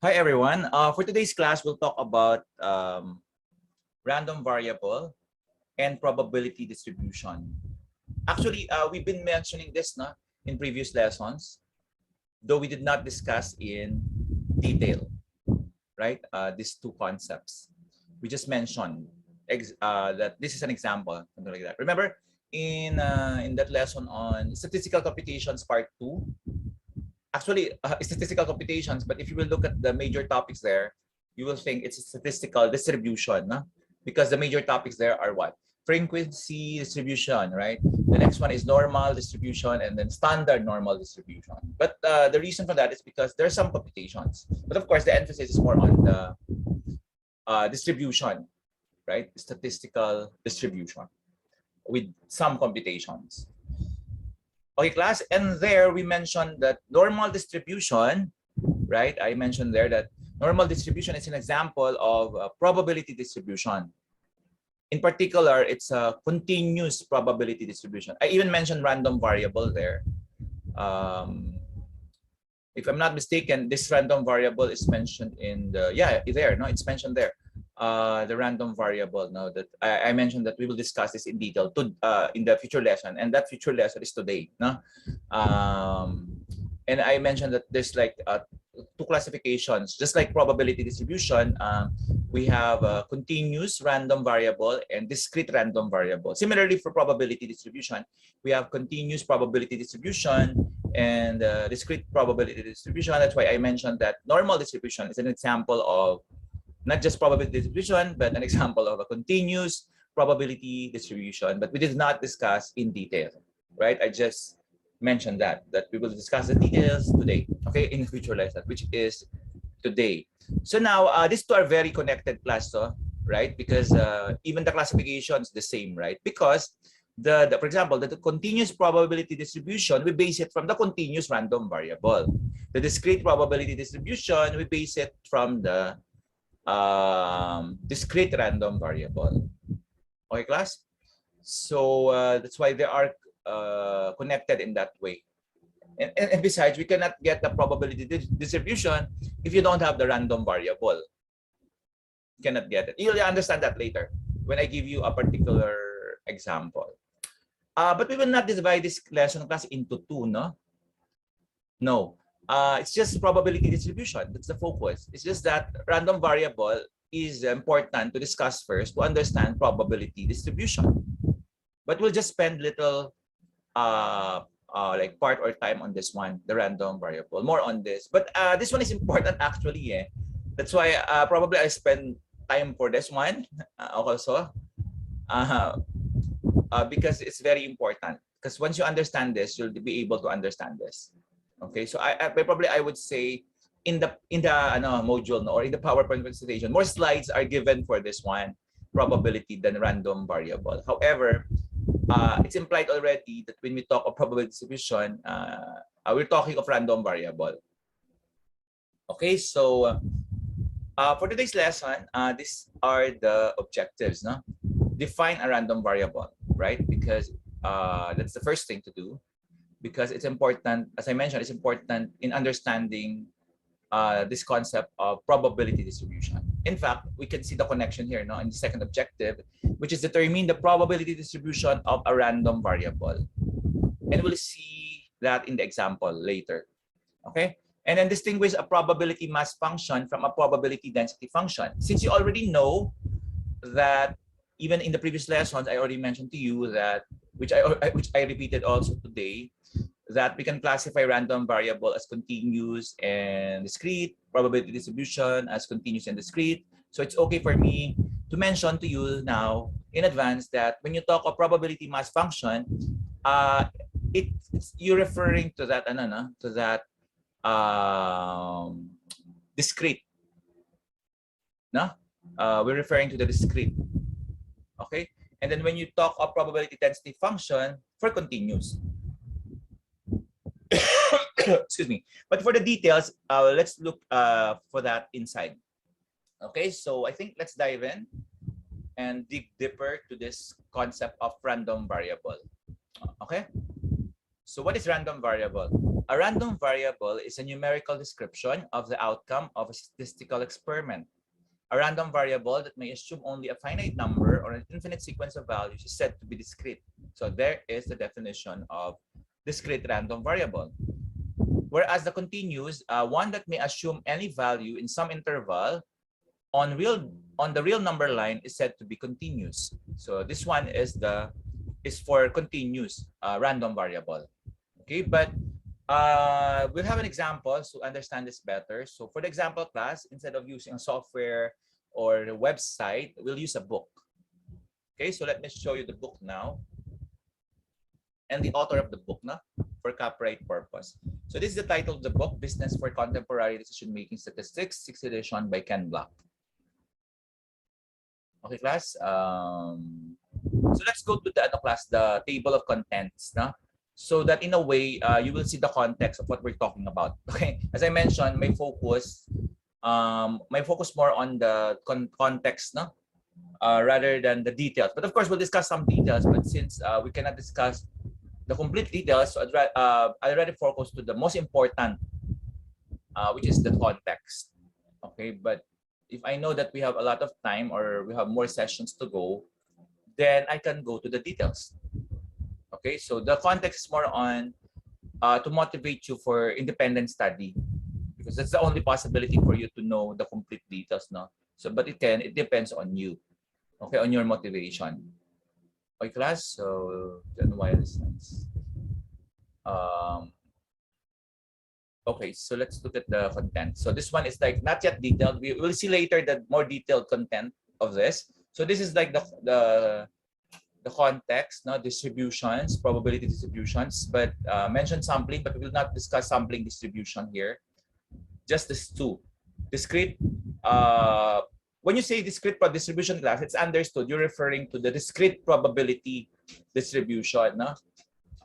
Hi, everyone. For today's class, we'll talk about random variable and probability distribution. Actually, we've been mentioning this in previous lessons, though we did not discuss in detail, right? These two concepts. We just mentioned that this is an example, something like that. Remember, in that lesson on statistical computations part 2, actually statistical computations, but if you will look at the major topics there, you will think it's a statistical distribution, no? Because the major topics there are what? Frequency distribution, right? The next one is normal distribution and then standard normal distribution. But the reason for that is because there are some computations. But of course, the emphasis is more on the distribution, right? Statistical distribution with some computations. Okay, class, and there we mentioned that normal distribution, right? I mentioned there that normal distribution is an example of probability distribution. In particular, it's a continuous probability distribution. I even mentioned random variable there. If I'm not mistaken, this random variable is mentioned in the, it's mentioned there. The random variable. Now that I mentioned that we will discuss this in detail in the future lesson, and that future lesson is today. No? And I mentioned that there's like two classifications, just like probability distribution. We have a continuous random variable and discrete random variable. Similarly, for probability distribution, we have continuous probability distribution and discrete probability distribution. That's why I mentioned that normal distribution is an example of not just probability distribution, but an example of a continuous probability distribution. But we did not discuss in detail, right? I just mentioned that we will discuss the details today, okay, in the future lesson, which is today. So now these two are very connected, class, right? Because even the classification is the same, right? Because for example, the continuous probability distribution, we base it from the continuous random variable. The discrete probability distribution, we base it from the discrete random variable. Okay, class? So that's why they are connected in that way. And besides, we cannot get the probability distribution if you don't have the random variable. You cannot get it. You'll understand that later when I give you a particular example. But we will not divide this lesson class into two, no? No. It's just probability distribution. That's the focus. It's just that random variable is important to discuss first to understand probability distribution. But we'll just spend little like part or time on this one, the random variable, more on this. But this one is important actually. That's why probably I spend time for this one also because it's very important. Because once you understand this, you'll be able to understand this. Okay, so I would say in the module or in the PowerPoint presentation, more slides are given for this one probability than random variable. However, it's implied already that when we talk of probability distribution, we're talking of random variable. Okay, so for today's lesson, these are the objectives. No? Define a random variable, right? Because that's the first thing to do. Because it's important, as I mentioned, it's important in understanding this concept of probability distribution. In fact, we can see the connection here in the second objective, which is determine the probability distribution of a random variable. And we'll see that in the example later. Okay? And then distinguish a probability mass function from a probability density function. Since you already know that, even in the previous lessons, I already mentioned to you that, which I repeated also today, that we can classify random variable as continuous and discrete, probability distribution as continuous and discrete. So it's okay for me to mention to you now in advance that when you talk of probability mass function, you're referring to that discrete. No? We're referring to the discrete. Okay? And then when you talk of probability density function for continuous. Excuse me. But for the details, let's look for that inside. Okay, so I think let's dive in and dig deeper to this concept of random variable. Okay. So what is random variable? A random variable is a numerical description of the outcome of a statistical experiment. A random variable that may assume only a finite number or an infinite sequence of values is said to be discrete. So there is the definition of discrete random variable. Whereas the continuous, one that may assume any value in some interval on the real number line is said to be continuous. So this one is for continuous random variable. Okay, but we'll have an example to understand this better. So for the example class, instead of using a software or a website, we'll use a book. Okay, so let me show you the book now and the author of the book for copyright purpose. So this is the title of the book, Business for Contemporary Decision-Making Statistics, 6th edition by Ken Block. Okay, class. So let's go to the table of contents. So that in a way, you will see the context of what we're talking about. Okay, as I mentioned, my focus more on the context, rather than the details. But of course, we'll discuss some details. But since we cannot discuss the complete details, so I'd rather focus to the most important, which is the context. Okay, but if I know that we have a lot of time or we have more sessions to go, then I can go to the details. Okay, so the context is more on to motivate you for independent study, because that's the only possibility for you to know the complete details. So, but it depends on you. Okay, on your motivation. Okay, class. So then wireless sense. Okay, so let's look at the content. So this one is like not yet detailed. We will see later the more detailed content of this. So this is like the context, distributions, probability distributions, but mention sampling, but we will not discuss sampling distribution here. Just these two. Discrete, when you say discrete distribution class, it's understood you're referring to the discrete probability distribution.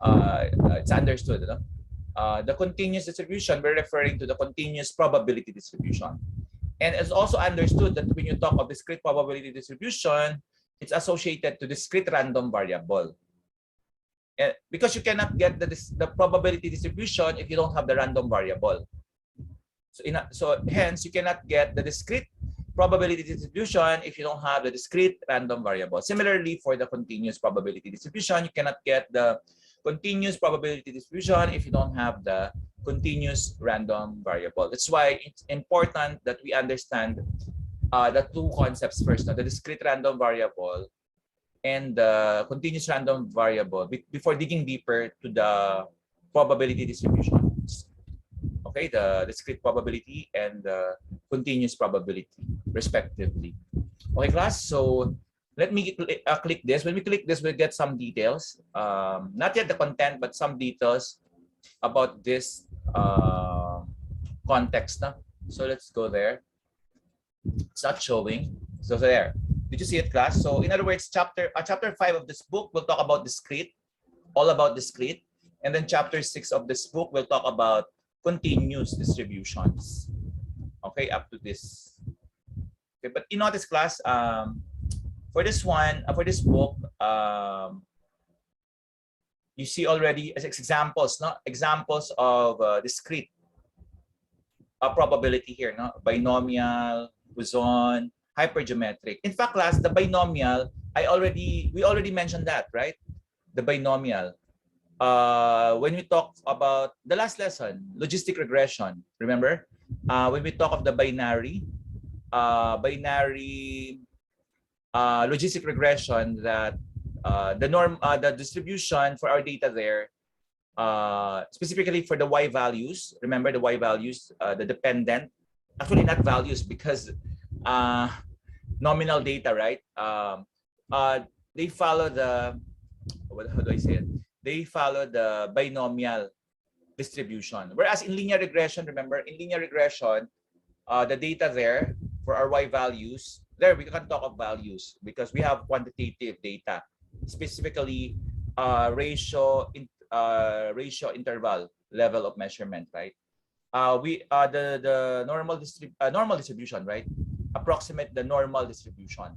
It's understood. The continuous distribution, we're referring to the continuous probability distribution. And it's also understood that when you talk of discrete probability distribution, it's associated to discrete random variable. And because you cannot get the probability distribution if you don't have the random variable. So hence, you cannot get the discrete probability distribution if you don't have the discrete random variable. Similarly, for the continuous probability distribution, you cannot get the continuous probability distribution if you don't have the continuous random variable. That's why it's important that we understand the two concepts first, the discrete random variable and the continuous random variable before digging deeper to the probability distributions. Okay, the discrete probability and the continuous probability, respectively. Okay, class. So let me click this. When we click this, we'll get some details. Not yet the content, but some details about this context. So let's go there. It's not showing. So there. Did you see it, class? So in other words, chapter 5 of this book will talk about discrete, all about discrete. And then chapter 6 of this book will talk about continuous distributions. Okay, up to this. Okay, but you notice, class, for this one, for this book, you see already as examples, examples of discrete probability here, binomial, boson, hypergeometric. In fact, class, the binomial, we already mentioned that, right? The binomial. When we talk about the last lesson, logistic regression, remember? When we talk of the binary logistic regression, that the distribution for our data there, specifically for the y values, remember the y values, the dependent, actually not values because nominal data, right? They follow how do I say it? They follow the binomial distribution. Whereas in linear regression, remember, in linear regression, the data there for our y values, there we can talk of values because we have quantitative data, specifically ratio interval level of measurement, right? The normal distribution, right? Approximate the normal distribution.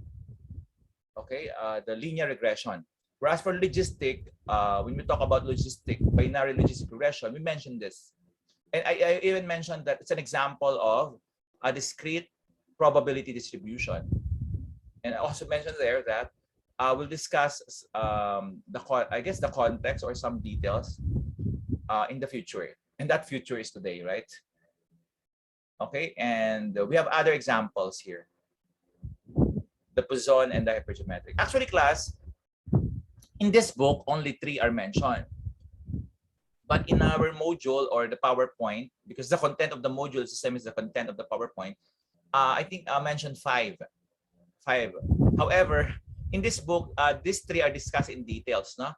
Okay, the linear regression. Whereas for logistic, when we talk about logistic, binary logistic regression, we mentioned this. And I even mentioned that it's an example of a discrete probability distribution. And I also mentioned there that we'll discuss the context or some details in the future. And that future is today, right? Okay, and we have other examples here. The Poisson and the hypergeometric. Actually, class, in this book, only 3 are mentioned. But in our module or the PowerPoint, because the content of the module is the same as the content of the PowerPoint, I think I mentioned 5. However, in this book, these 3 are discussed in details, no?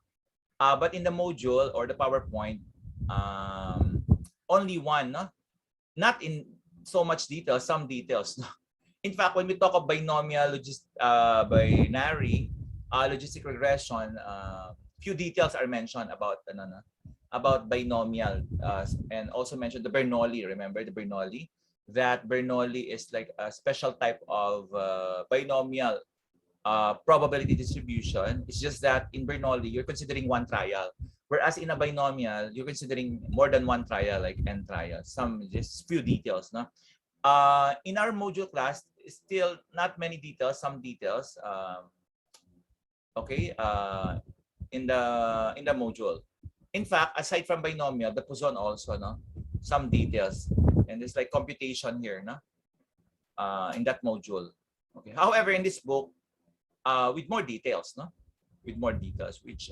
But in the module or the PowerPoint, only 1, no? Not in so much detail, some details, no? In fact, when we talk of binary logistic regression, few details are mentioned about binomial, and also mentioned the Bernoulli. Remember the Bernoulli? That Bernoulli is like a special type of binomial probability distribution. It's just that in Bernoulli, you're considering 1 trial, whereas in a binomial, you're considering more than 1 trial, like n trials. Some just few details, no? In our module class, still not many details, some details. Okay, in the module. In fact, aside from binomial, the Poisson also, no, some details, and there's like computation here, no, in that module. Okay. However, in this book, with more details, no, with more details, which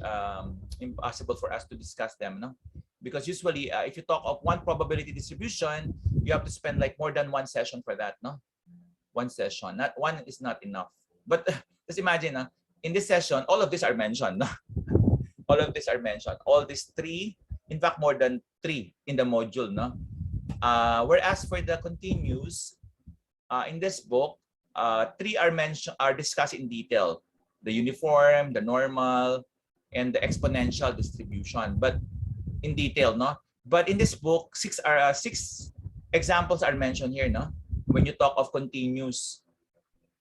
impossible for us to discuss them, no, because usually if you talk of 1 probability distribution, you have to spend like more than 1 session for that, no, 1 session. Not 1 is not enough. But just imagine, in this session, all of these are mentioned. No? All of these are mentioned. All these 3, in fact, more than 3 in the module, no. Whereas for the continuous, in this book, 3 are discussed in detail: the uniform, the normal, and the exponential distribution. But in detail, no. But in this book, 6 examples are mentioned here, no. When you talk of continuous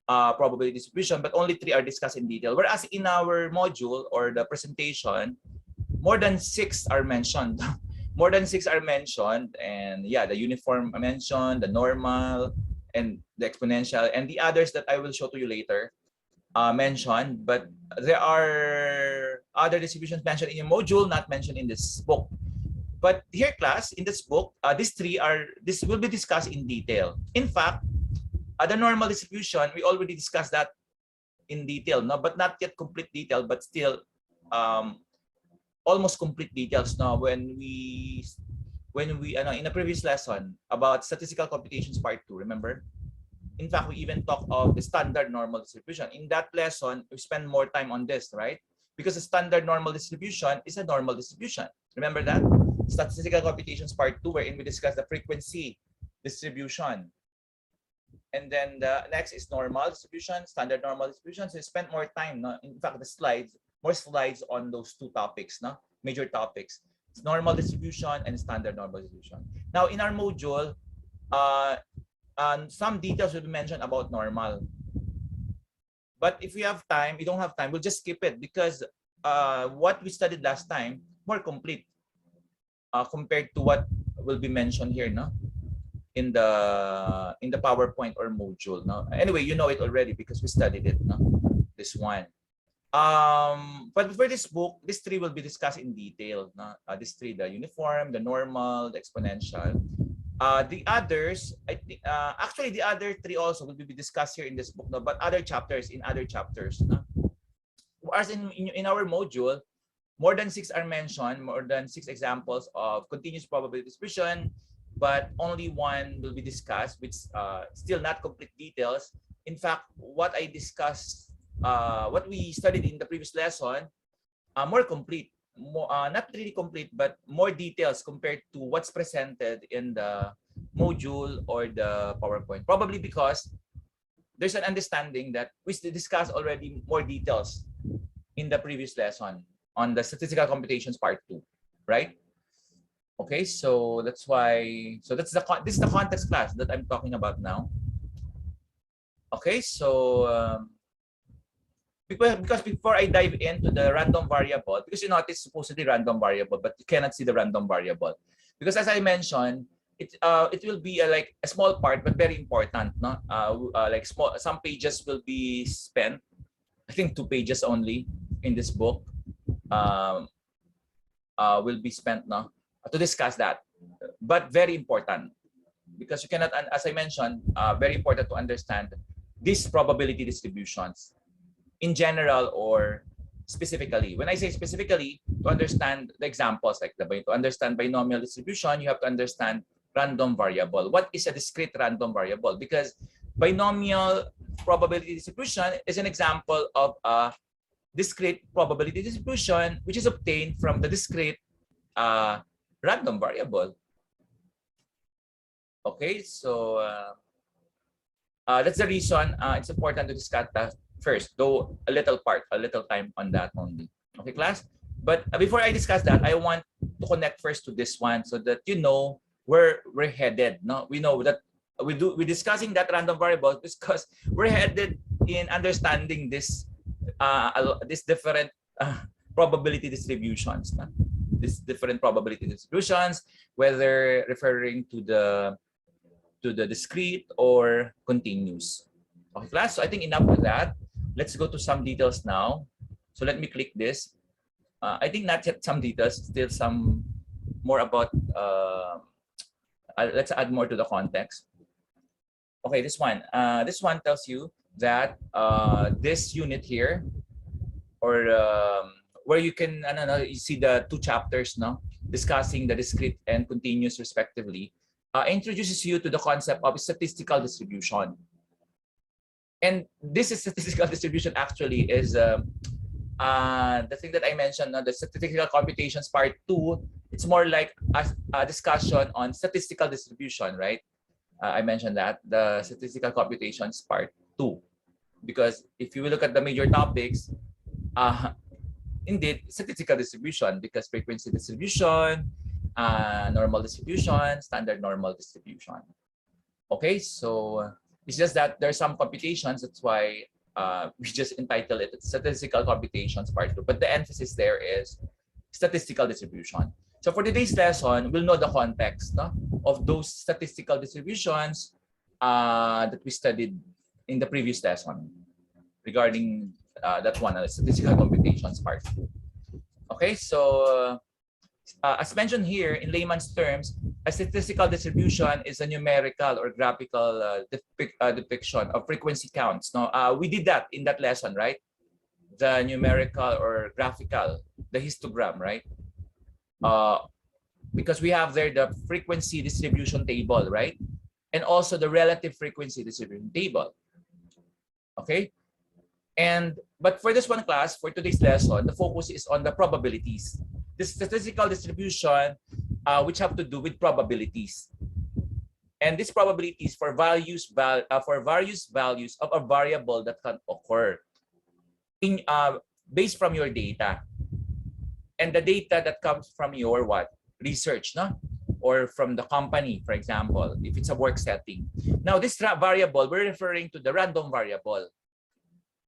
probability distribution, but only 3 are discussed in detail. Whereas in our module or the presentation, more than 6 are mentioned. More than 6 are mentioned, and yeah, the uniform mentioned, the normal, and the exponential, and the others that I will show to you later mentioned. But there are other distributions mentioned in your module, not mentioned in this book. But here, class, in this book, this will be discussed in detail. In fact, the normal distribution, we already discussed that in detail, no, but not yet complete detail, but still almost complete details now when we in the previous lesson about statistical computations part 2, remember? In fact, we even talked of the standard normal distribution. In that lesson, we spend more time on this, right? Because the standard normal distribution is a normal distribution. Remember that? Statistical computations part 2, wherein we discuss the frequency distribution. And then the next is normal distribution, standard normal distribution. So we spent more time, no? In fact, more slides on those 2 topics, no? Major topics. It's normal distribution and standard normal distribution. Now, in our module, some details will be mentioned about normal. But if we have time, we don't have time, we'll just skip it because what we studied last time, more complete compared to what will be mentioned here, no? In the PowerPoint or module, no? Anyway, you know it already because we studied it, no? This one. But for this book, these 3 will be discussed in detail, no? These 3, the uniform, the normal, the exponential. The others, I think, actually the other 3 also will be discussed here in this book, no? But other chapters, no? Whereas in our module, more than 6 are mentioned, more than 6 examples of continuous probability distribution, but only 1 will be discussed, which still not complete details. In fact, what I discussed, what we studied in the previous lesson, more complete, not really complete, but more details compared to what's presented in the module or the PowerPoint. Probably because there's an understanding that we discussed already more details in the previous lesson on the statistical computations part 2, right? Okay, so that's why. So this is the context class that I'm talking about now. Okay, so because before I dive into the random variable, because you know it's supposedly random variable, but you cannot see the random variable. Because as I mentioned, it will be like a small part, but very important. No, like some pages will be spent. I think 2 pages only in this book um, will be spent no to discuss that, but very important because you cannot, as I mentioned, very important to understand these probability distributions in general or specifically. When I say specifically, to understand the examples, like to understand binomial distribution, you have to understand random variable. What is a discrete random variable? Because binomial probability distribution is an example of a discrete probability distribution which is obtained from the discrete random variable. Okay, so that's the reason it's important to discuss that first, though a little time on that only. Okay, class? But before I discuss that, I want to connect first to this one so that you know where we're headed. No, we know that we're discussing that random variable because we're headed in understanding this different probability distributions. No? These different probability distributions, whether referring to the discrete or continuous. Okay, class. So I think enough with that. Let's go to some details now. So let me click this. I think not yet some details, still some more about, let's add more to the context. Okay, this one tells you that this unit here, or where you can, I don't know, you see the 2 chapters, no, discussing the discrete and continuous respectively, introduces you to the concept of statistical distribution. And this is statistical distribution actually is the thing that I mentioned, the statistical computations part 2, it's more like a discussion on statistical distribution, right? I mentioned that, the statistical computations part 2. Because if you look at the major topics, indeed, statistical distribution, because frequency distribution, normal distribution, standard normal distribution. Okay, so it's just that there's some computations, that's why we just entitle it statistical computations part 2. But the emphasis there is statistical distribution. So for today's lesson, we'll know the context, no, of those statistical distributions that we studied in the previous lesson regarding that one, statistical computations part 2. Okay, so as mentioned here, in layman's terms, a statistical distribution is a numerical or graphical depiction of frequency counts. No, we did that in that lesson, right? The numerical or graphical, the histogram, right? Because we have there the frequency distribution table, right? And also the relative frequency distribution table. Okay? But for this one class, for today's lesson, the focus is on the probabilities. The statistical distribution, which have to do with probabilities. And these probabilities for various values of a variable that can occur based from your data. And the data that comes from your research, no? Or from the company, for example, if it's a work setting. Now, this variable, we're referring to the random variable,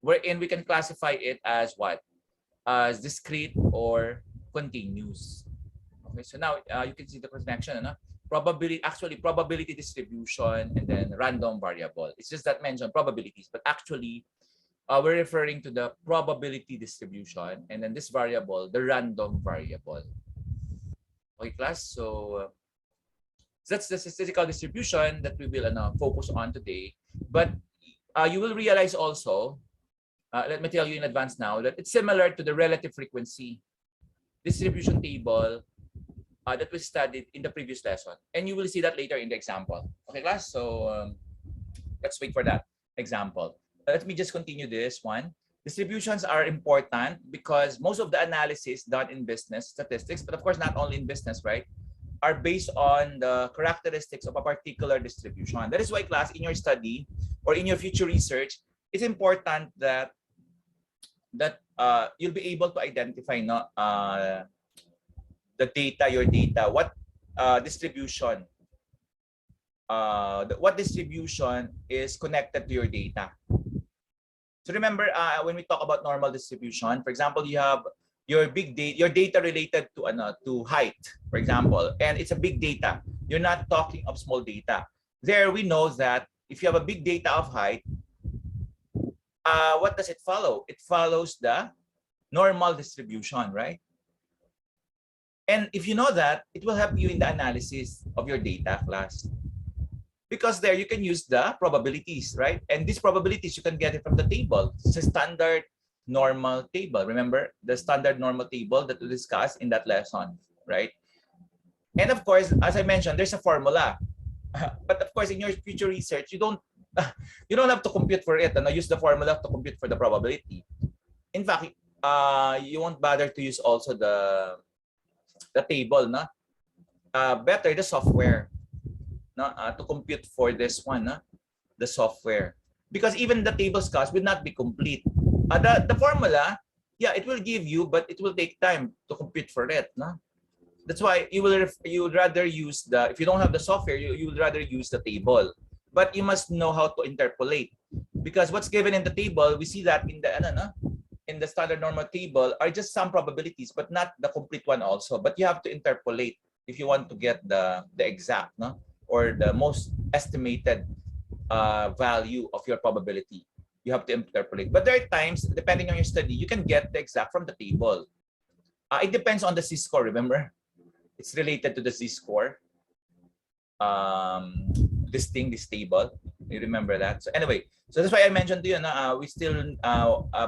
wherein we can classify it as as discrete or continuous. Okay, so now you can see the connection, no? Probability distribution and then random variable. It's just that mentioned probabilities, but actually we're referring to the probability distribution and then this variable, the random variable. Okay, class. So that's the statistical distribution that we will focus on today. But you will realize also, let me tell you in advance now, that it's similar to the relative frequency distribution table that we studied in the previous lesson. And you will see that later in the example. Okay, class? So let's wait for that example. Let me just continue this one. Distributions are important because most of the analysis done in business statistics, but of course not only in business, right, are based on the characteristics of a particular distribution. That is why, class, in your study or in your future research, it's important that you'll be able to identify your data, what distribution is connected to your data. So remember, when we talk about normal distribution, for example, you have your data related to height, for example, and it's a big data. You're not talking of small data. There we know that if you have a big data of height, what does it follow? It follows the normal distribution, right? And if you know that, it will help you in the analysis of your data class. Because there you can use the probabilities, right? And these probabilities, you can get it from the table. It's a standard normal table. Remember the standard normal table that we discussed in that lesson, right? And of course, as I mentioned, there's a formula. But of course, in your future research, you don't have to compute for it and use the formula to compute for the probability. In fact, you won't bother to use also the table, no? Better the software, no? To compute for this one, no? The software. Because even the tables cost will not be complete. The formula, yeah, it will give you, but it will take time to compute for it, no? That's why you would rather use the, if you don't have the software, you would rather use the table. But you must know how to interpolate, because what's given in the table, we see that in the standard normal table are just some probabilities, but not the complete one also. But you have to interpolate if you want to get the exact, no, or the most estimated value of your probability. You have to interpolate. But there are times, depending on your study, you can get the exact from the table. It depends on the Z-score, remember? It's related to the Z-score. This table, you remember that? So anyway, so that's why I mentioned to you, we still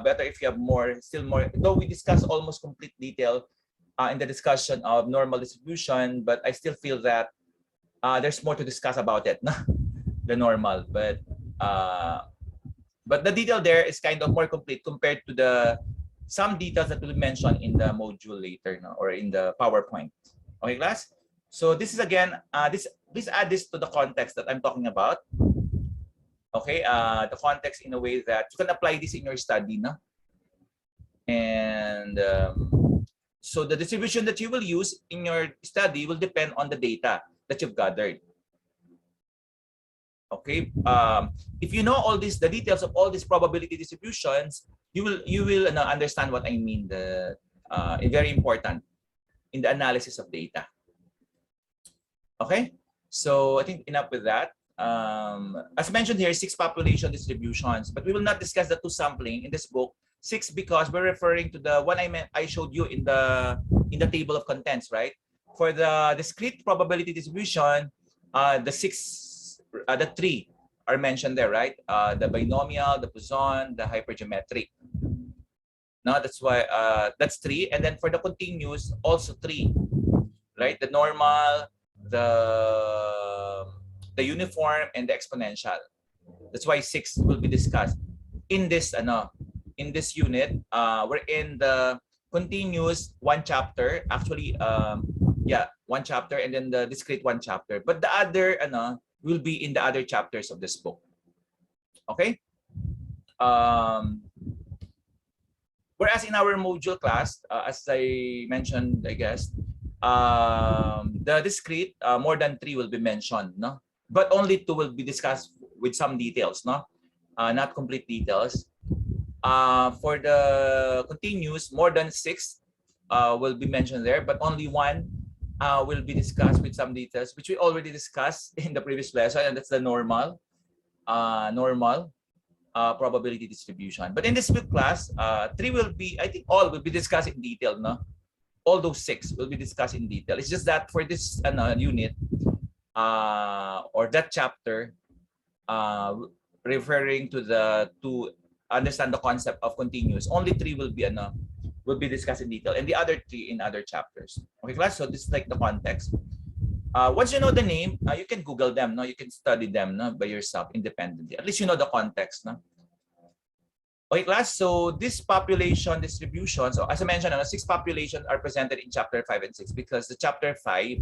better if you have more, though we discussed almost complete detail in the discussion of normal distribution, but I still feel that there's more to discuss about it, the normal, but the detail there is kind of more complete compared to the some details that we'll mention in the module later, no? Or in the PowerPoint. Okay, class? So this is again, please add this to the context that I'm talking about. Okay, the context in a way that you can apply this in your study, no? And so the distribution that you will use in your study will depend on the data that you've gathered. Okay, if you know all this, the details of all these probability distributions, you will understand what I mean. Very important in the analysis of data. Okay, so I think enough with that. As mentioned here, 6 population distributions, but we will not discuss the 2 sampling in this book. 6 because we're referring to the one I showed you in the table of contents, right? For the discrete probability distribution, the 3 are mentioned there, right? The binomial, the Poisson, the hypergeometric. No, that's why that's 3. And then for the continuous, also 3, right? The normal, the uniform, and the exponential. That's why 6 will be discussed in this unit. We're in the continuous 1 chapter, actually. Yeah, 1 chapter, and then the discrete 1 chapter. But the other will be in the other chapters of this book. Okay. Whereas in our module class, as I mentioned, I guess, the discrete, more than 3 will be mentioned, no? But only 2 will be discussed with some details, no? Not complete details. For the continuous, more than 6 will be mentioned there, but only 1 will be discussed with some details, which we already discussed in the previous lesson, and that's the normal probability distribution. But in this week class, 3 will be, I think all will be discussed in detail, no? All those 6 will be discussed in detail. It's just that for this unit or that chapter, referring to understand the concept of continuous, only 3 will be discussed in detail, and the other 3 in other chapters. Okay, class. So this is like the context. Once you know the name, you can Google them. No, you can study them, no, by yourself independently. At least you know the context, no. Okay, class. So this population distribution. So as I mentioned, 6 populations are presented in chapter 5 and 6 because the chapter 5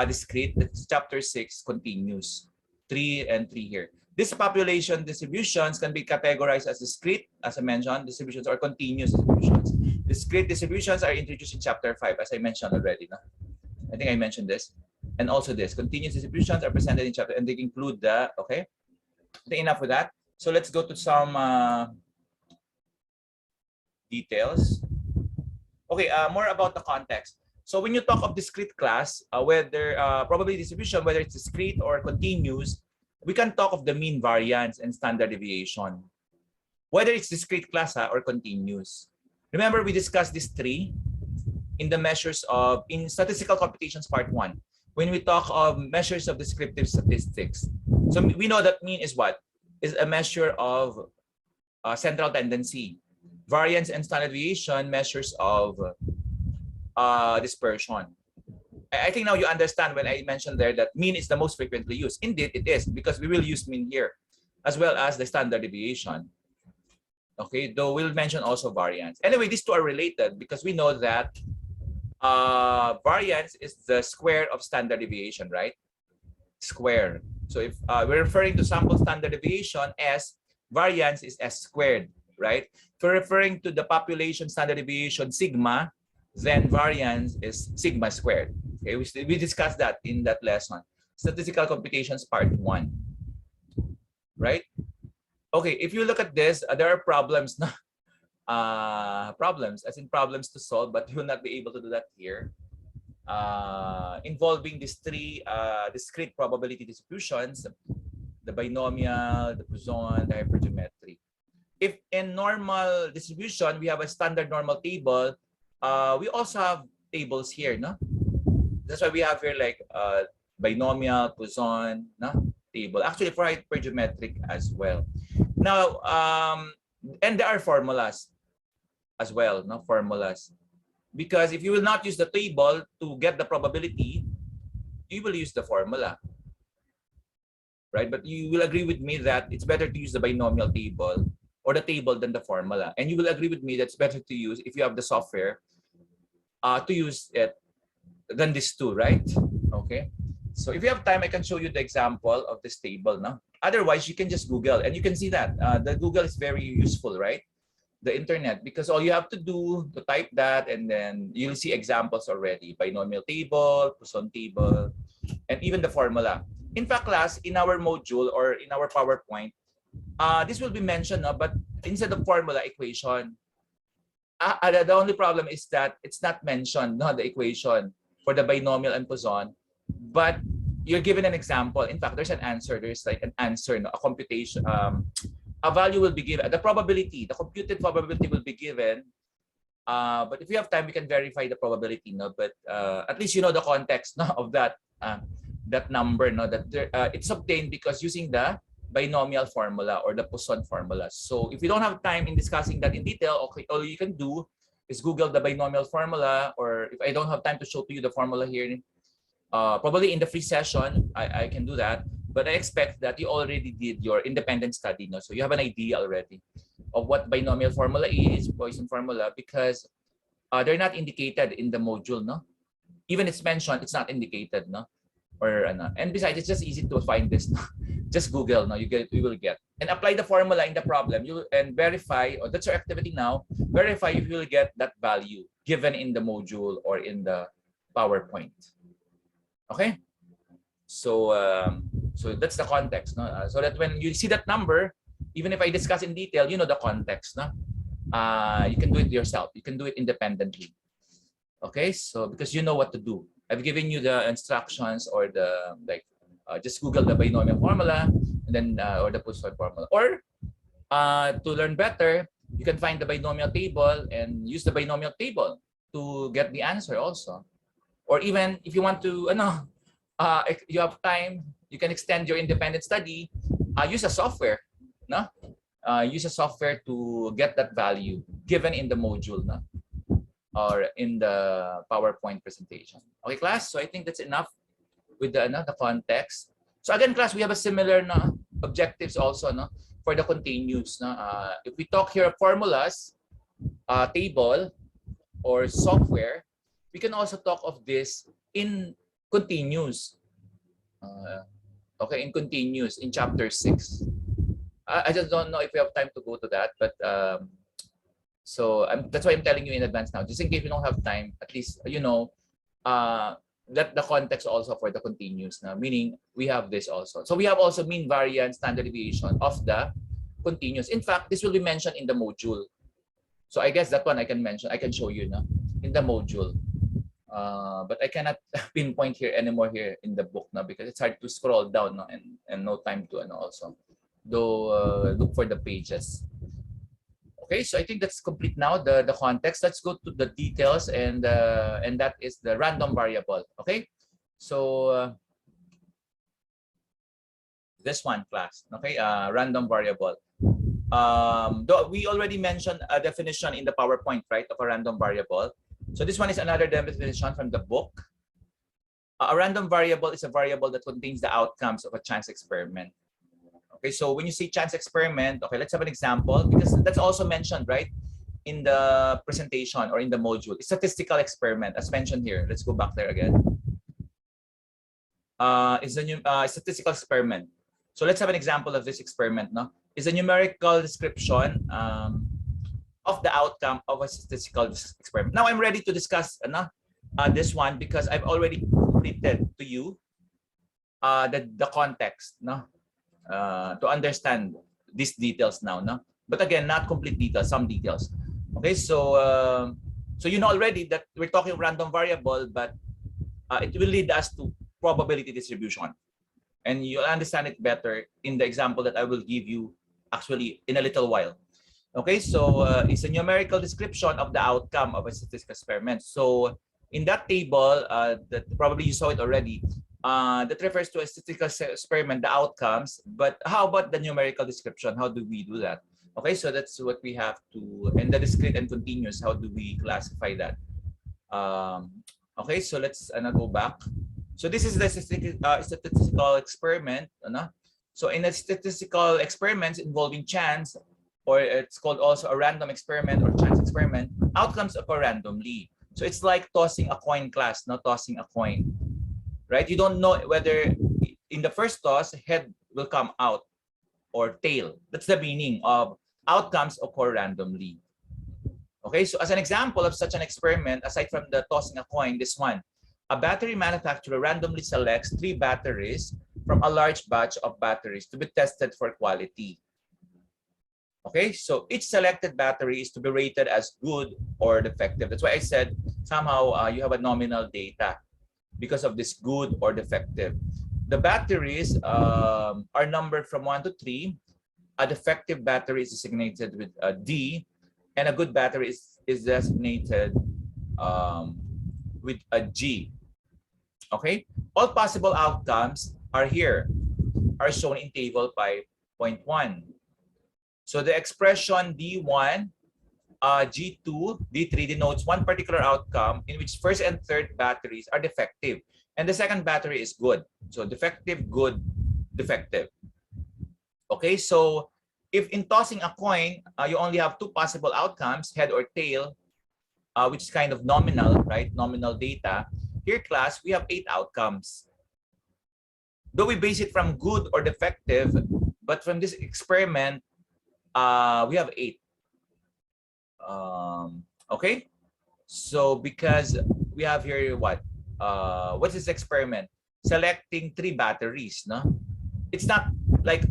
discrete, the chapter 6 continuous. 3 and 3 here. These population distributions can be categorized as discrete, as I mentioned, distributions, or continuous distributions. Discrete distributions are introduced in chapter 5, as I mentioned already. No? I think I mentioned this. And also this. Continuous distributions are presented in chapter, and they include the, okay? I think enough with that. So let's go to some details. Okay, more about the context. So when you talk of discrete class, whether probability distribution, whether it's discrete or continuous, we can talk of the mean variance and standard deviation, whether it's discrete class or continuous. Remember, we discussed these three in the measures of, in statistical computations part 1, when we talk of measures of descriptive statistics. So we know that mean is what? Is a measure of central tendency. Variance and standard deviation, measures of dispersion. I think now you understand when I mentioned there that mean is the most frequently used. Indeed, it is, because we will use mean here, as well as the standard deviation. Okay, though we'll mention also variance. Anyway, these two are related because we know that variance is the square of standard deviation, right? Square. So if we're referring to sample standard deviation as, variance is S squared, right? If we're referring to the population standard deviation sigma, then variance is sigma squared. Okay, we discussed that in that lesson. Statistical computations part 1, right? Okay, if you look at this, there are problems, problems, as in problems to solve, but you will not be able to do that here. Involving these three discrete probability distributions, the binomial, the Poisson, the hypergeometry. If in normal distribution, we have a standard normal table, we also have tables here, no? That's why we have here like binomial, Poisson, no? Table. Actually, for hypergeometric as well. Now, and there are formulas as well, no? Formulas. Because if you will not use the table to get the probability, you will use the formula, right? But you will agree with me that it's better to use the binomial table or the table than the formula. And you will agree with me that it's better to use, if you have the software, to use it than these two, right? Okay. So if you have time, I can show you the example of this table. No? Otherwise, you can just Google, and you can see that the Google is very useful, right? The internet, because all you have to do to type that, and then you'll see examples already: binomial table, Poisson table, and even the formula. In fact, class, in our module or in our PowerPoint, this will be mentioned, no? But instead of formula, equation. The only problem is that it's not mentioned, no, the equation for the binomial and Poisson. But you're given an example. In fact, there's an answer. There's like an answer, no? A computation. A value will be given. The probability, the computed probability will be given. But if you have time, we can verify the probability. No, but at least you know the context, no, of that that number. No, that it's obtained because using the binomial formula or the Poisson formula. So if you don't have time in discussing that in detail, okay, all you can do is Google the binomial formula. Or if I don't have time to show to you the formula here, probably in the free session, I can do that. But I expect that you already did your independent study, no? So you have an idea already of what binomial formula is, Poisson formula, because they're not indicated in the module, no? Even it's mentioned, it's not indicated, no? Or and besides, it's just easy to find this. No? Just Google, no? You will get, and apply the formula in the problem. And verify, or that's your activity now. Verify if you will get that value given in the module or in the PowerPoint. Okay, so so that's the context, no? So that when you see that number, even if I discuss in detail, you know the context, no? You can do it yourself. You can do it independently. Okay, so because you know what to do. I've given you the instructions, or the just Google the binomial formula, and then or the Poisson formula. Or to learn better, you can find the binomial table and use the binomial table to get the answer also. Or even if you want to, if you have time, you can extend your independent study. Use a software, no? Use a software to get that value given in the module, no? Or in the PowerPoint presentation. Okay, class. So I think that's enough with the context. So again, class, we have a similar objectives also, no, for the continuous. No? If we talk here of formulas, table, or software, we can also talk of this in continuous. Okay, in continuous, in chapter 6. I just don't know if we have time to go to that, but so that's why I'm telling you in advance now, just in case we don't have time, at least you know that the context also for the continuous, meaning we have this also. So we have also mean variance, standard deviation of the continuous. In fact, this will be mentioned in the module. So I guess that one I can mention, I can show you, no, in the module. But I cannot pinpoint here anymore here in the book now because it's hard to scroll down, no, and no time to also though look for the pages. Okay, so I think that's complete now, the context. Let's go to the details, and that is the random variable. Okay, so this one, class. Okay, random variable. Though we already mentioned a definition in the PowerPoint, right, of a random variable. So this one is another definition from the book. A random variable is a variable that contains the outcomes of a chance experiment. Okay, so when you say chance experiment, okay, let's have an example, because that's also mentioned, right, in the presentation or in the module. It's statistical experiment, as mentioned here. Let's go back there again. It's a new statistical experiment. So let's have an example of this experiment. No, it's a numerical description of the outcome of a statistical experiment. Now I'm ready to discuss this one because I've already completed to you the context, no, to understand these details now, no. But again, not complete details, some details. Okay, so so you know already that we're talking random variable, but it will lead us to probability distribution, and you'll understand it better in the example that I will give you actually in a little while. Okay, so it's a numerical description of the outcome of a statistical experiment. So in that table, that probably you saw it already, that refers to a statistical experiment, the outcomes. But how about the numerical description? How do we do that? Okay, so that's what we have to, and the discrete and continuous, how do we classify that? Okay, so let's go back. So this is the statistical experiment. So in a statistical experiments involving chance, or it's called also a random experiment or chance experiment, outcomes occur randomly. So it's like tossing a coin, class, not tossing a coin, right? You don't know whether in the first toss, head will come out or tail. That's the meaning of outcomes occur randomly. Okay, so as an example of such an experiment, aside from the tossing a coin, this one, a battery manufacturer randomly selects 3 batteries from a large batch of batteries to be tested for quality. Okay, so each selected battery is to be rated as good or defective. That's why I said somehow you have a nominal data because of this good or defective. The batteries are numbered from 1 to 3. A defective battery is designated with a D, and a good battery is designated with a G. Okay, all possible outcomes are here, are shown in table 5.1. So the expression D1, G2, D3 denotes one particular outcome in which first and third batteries are defective, and the second battery is good. So defective, good, defective. Okay, so if in tossing a coin, you only have 2 possible outcomes, head or tail, which is kind of nominal, right? Nominal data. Here, class, we have 8 outcomes. Though we base it from good or defective, but from this experiment, we have 8. Okay, so because we have here what's this experiment? Selecting 3 batteries, no? It's not like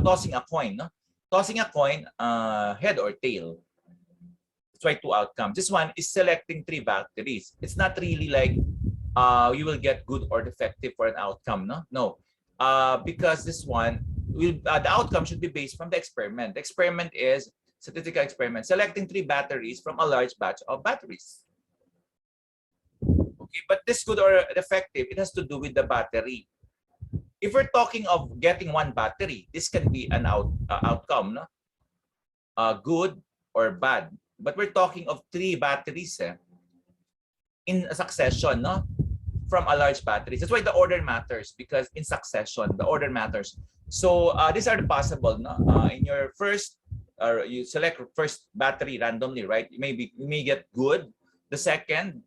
tossing a coin, no? Tossing a coin, head or tail. That's why 2 outcomes. This one is selecting 3 batteries. It's not really like you will get good or defective for an outcome, no? No, because this one will the outcome should be based from the experiment. The experiment is statistical experiment, selecting 3 batteries from a large batch of batteries. Okay, but this good or defective, it has to do with the battery. If we're talking of getting 1 battery, this can be an outcome, no? Good or bad. But we're talking of 3 batteries in a succession, no? From a large battery. That's why the order matters, because in succession, the order matters. So these are the possible, no? In your first, you select first battery randomly, right? You may get good. The second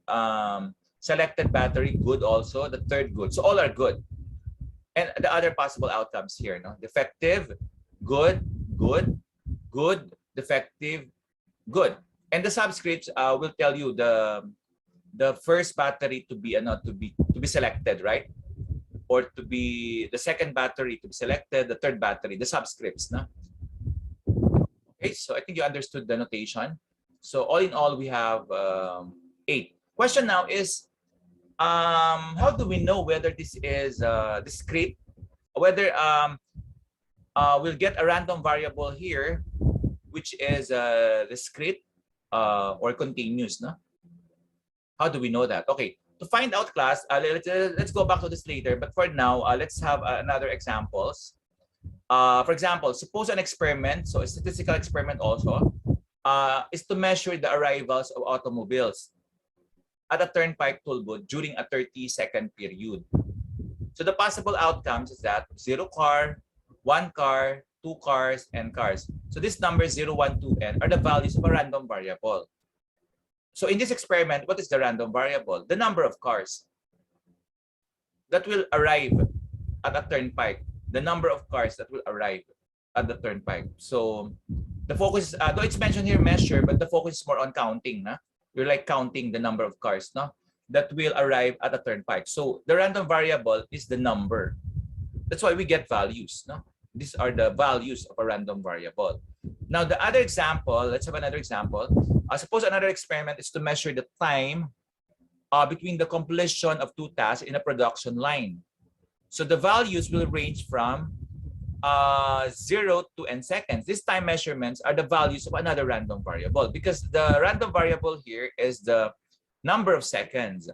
selected battery, good also. The third, good. So all are good. And the other possible outcomes here, no? Defective, good, good, good, defective, good. And the subscripts will tell you the first battery to be selected, right? Or to be the second battery to be selected, the third battery, the subscripts, no? Okay, so I think you understood the notation. So all in all, we have 8. Question now is, how do we know whether this is discrete, whether we'll get a random variable here, which is discrete or continuous, no? How do we know that? Okay, to find out, class, let's go back to this later. But for now, let's have another examples. For example, suppose an experiment, so a statistical experiment also, is to measure the arrivals of automobiles at a turnpike toll booth during a 30-second period. So the possible outcomes is that 0 car, 1 car, 2 cars, and cars. So these numbers 0, 1, 2, n are the values of a random variable. So in this experiment, what is the random variable? The number of cars that will arrive at a turnpike. The number of cars that will arrive at the turnpike. So the focus, though it's mentioned here measure, but the focus is more on counting. Nah? You're like counting the number of cars, no, that will arrive at a turnpike. So the random variable is the number. That's why we get values. No? These are the values of a random variable. Now the other example, let's have another example. Suppose another experiment is to measure the time between the completion of 2 tasks in a production line. So the values will range from 0 to n seconds. These time measurements are the values of another random variable because the random variable here is the number of seconds,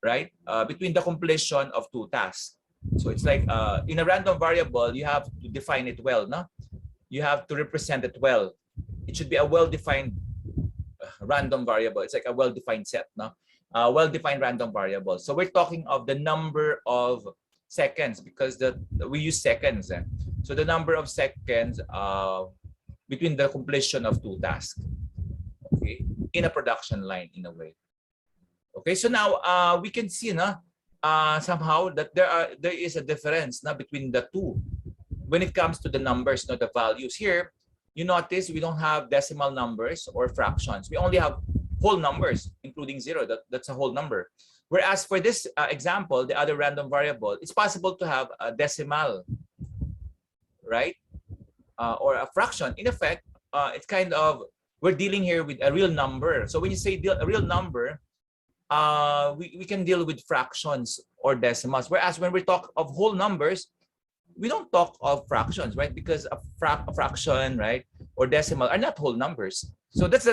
right? Between the completion of 2 tasks. So it's like in a random variable, you have to define it well, no? You have to represent it well. It should be a well-defined random variable. It's like a well-defined set, no? Well-defined random variable. So we're talking of the number of seconds because we use seconds. So the number of seconds between the completion of 2 tasks, okay, in a production line in a way. Okay, so now we can see, no, somehow that there is a difference, no, between the two when it comes to the numbers, no, the values. Here, you notice we don't have decimal numbers or fractions. We only have whole numbers, including 0. That's a whole number. Whereas for this example, the other random variable, it's possible to have a decimal, right? Or a fraction. In effect, it's kind of, we're dealing here with a real number. So when you say a real number, we can deal with fractions or decimals. Whereas when we talk of whole numbers, we don't talk of fractions, right? Because a fraction, right, or decimal are not whole numbers. So that's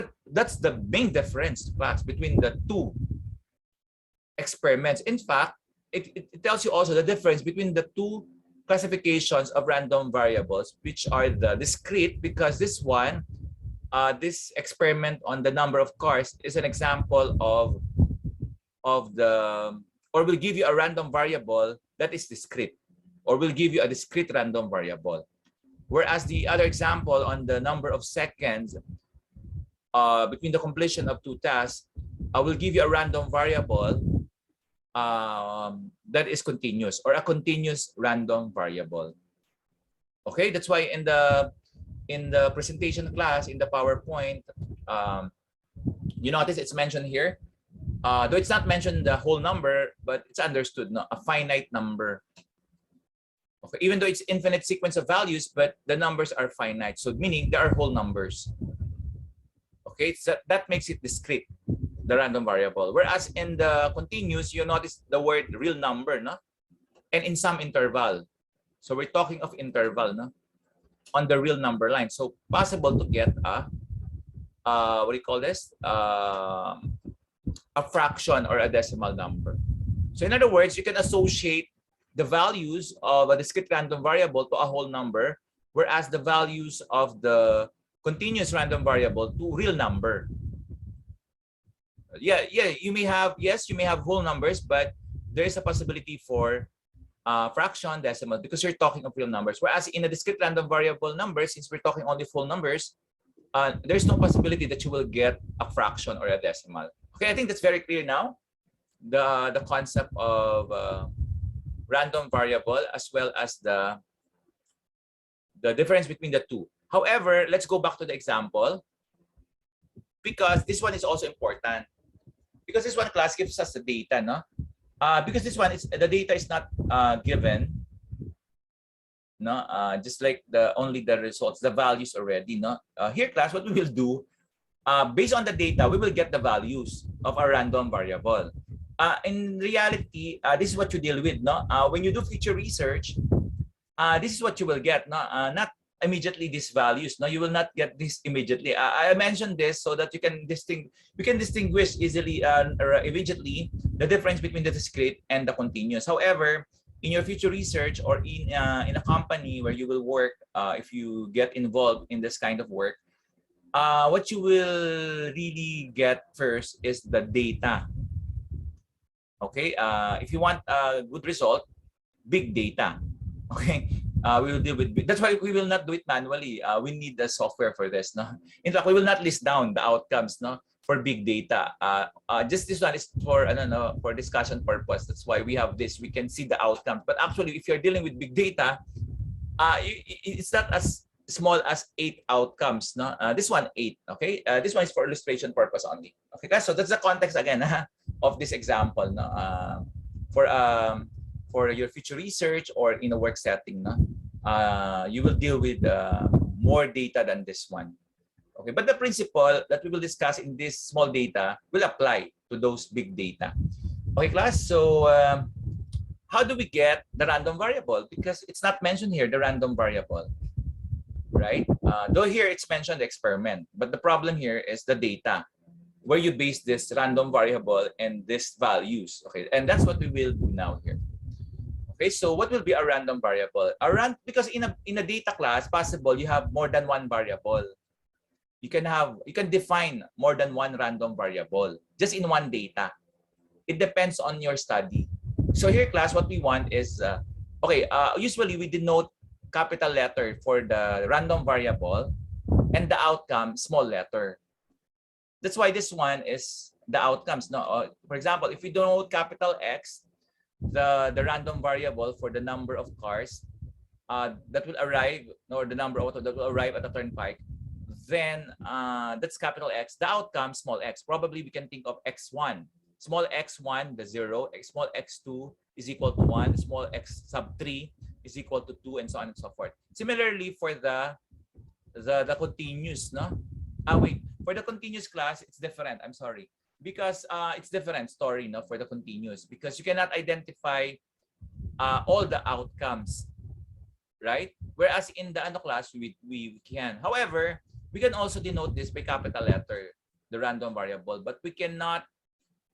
the main difference, class, between the two experiments. In fact, it tells you also the difference between the two classifications of random variables, which are the discrete, because this one, this experiment on the number of cars is an example of the, or will give you a random variable that is discrete, or will give you a discrete random variable. Whereas the other example on the number of seconds between the completion of 2 tasks will give you a random variable that is continuous, or a continuous random variable. Okay, that's why in the presentation class, in the PowerPoint, you notice it's mentioned here, though it's not mentioned the whole number, but it's understood, no, a finite number. Okay, even though it's infinite sequence of values, but the numbers are finite. So meaning there are whole numbers. Okay, so that makes it discrete, the random variable. Whereas in the continuous, you notice the word real number, no? And in some interval. So we're talking of interval, no? On the real number line. So possible to get a, what do you call this? A fraction or a decimal number. So in other words, you can associate the values of a discrete random variable to a whole number, whereas the values of the continuous random variable to real number. Yeah, you may have, yes, you may have whole numbers, but there is a possibility for fraction, decimal, because you're talking of real numbers. Whereas in a discrete random variable number, since we're talking only full numbers, there's no possibility that you will get a fraction or a decimal. Okay, I think that's very clear now. The concept of random variable as well as the difference between the two. However, let's go back to the example, because this one is also important. Because this one, class, gives us the data, no? Because this one is the data is not given, no? Just like only the results, the values already, no? Here, class, what we will do, based on the data, we will get the values of a random variable. In reality, this is what you deal with. No, when you do feature research, this is what you will get. No, not immediately these values. No, you will not get this immediately. I mentioned this so that you can distinguish easily or immediately the difference between the discrete and the continuous. However, in your future research or in a company where you will work, if you get involved in this kind of work, what you will really get first is the data. Okay, if you want a good result, big data. Okay, we will deal with. That's why we will not do it manually. We need the software for this. No, in fact, we will not list down the outcomes. No, for big data. Just this one is for I don't know, for discussion purpose. That's why we have this. We can see the outcomes. But actually, if you're dealing with big data, it's not as small as 8 outcomes. No, this one 8. Okay, this one is for illustration purpose only. Okay, guys. So that's the context again of this example. No, for your future research or in a work setting, no, you will deal with more data than this one. Okay, but the principle that we will discuss in this small data will apply to those big data. Okay, class. So how do we get the random variable? Because it's not mentioned here, the random variable, right? Though here it's mentioned the experiment, but the problem here is the data, where you base this random variable and these values. Okay, and that's what we will do now here. Okay, so what will be a random variable? Because in a data class, possible you have more than one variable. You can define more than one random variable just in one data. It depends on your study. So here, class, what we want is usually we denote capital letter for the random variable and the outcome small letter. That's why this one is the outcomes. No, for example, if we denote capital X, the random variable for the number of cars that will arrive, or the number of auto that will arrive at the turnpike, then that's capital X. The outcome, small x. Probably we can think of x1. Small x1, the 0. Small x2 is equal to 1. Small x sub 3 is equal to 2, and so on and so forth. Similarly, for the continuous, no? Wait. For the continuous class, it's different. I'm sorry. Because it's different story, no, for the continuous, because you cannot identify all the outcomes, right? Whereas in the class we can. However, we can also denote this by capital letter, the random variable, but we cannot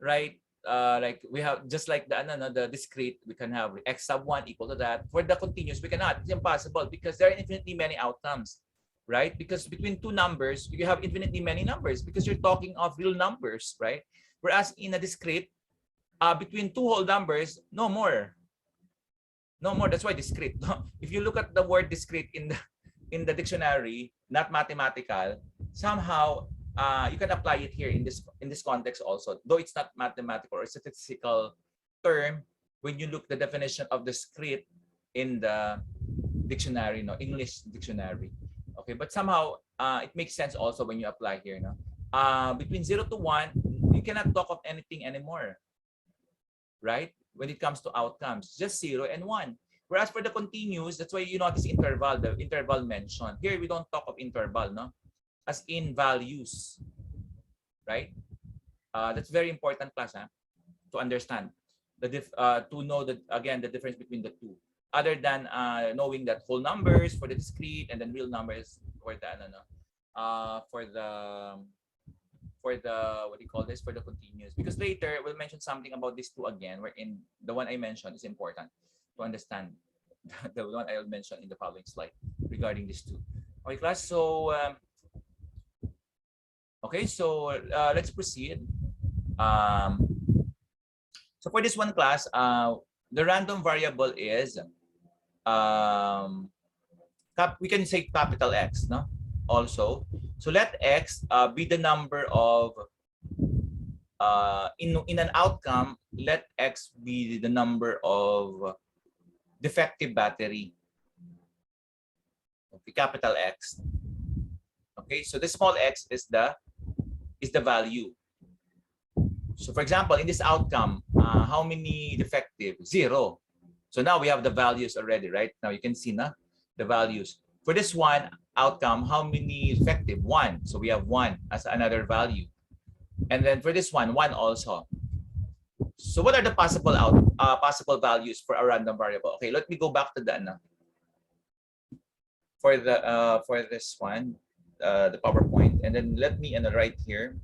write like we have just like the discrete. We can have x sub 1 equal to that. For the continuous, we cannot. It's impossible because there are infinitely many outcomes. Right? Because between two numbers, you have infinitely many numbers because you're talking of real numbers, right? Whereas in a discrete, between two whole numbers, no more. No more. That's why discrete. If you look at the word discrete in the dictionary, not mathematical, somehow you can apply it here in this context also. Though it's not mathematical or statistical term, when you look the definition of discrete in the dictionary, no, English dictionary. Okay, but somehow it makes sense also when you apply here. No? Between 0 to 1, you cannot talk of anything anymore, right? When it comes to outcomes, just 0 and 1. Whereas for the continuous, that's why you notice interval, the interval mentioned. Here, we don't talk of interval, no? As in values, right? That's very important, class, to understand. To know that, again, the difference between the two. Other than knowing that whole numbers for the discrete and then real numbers for the what do you call this, for the continuous, because later we'll mention something about these two again, wherein the one I mentioned is important to understand. The one I will mention in the following slide regarding these two. Okay, class. So let's proceed. So for this one, class, the random variable is we can say capital X, no? Also, so let X be the number of in an outcome. Let X be the number of defective battery. Okay, capital X. Okay, so the small x is the value. So for example, in this outcome, how many defective? 0. So now we have the values already, right? Now you can see the values. For this one, outcome, how many effective? 1. So we have 1 as another value. And then for this one, 1 also. So what are the possible values for a random variable? Okay, let me go back to the for this one, the PowerPoint, and then let me write here.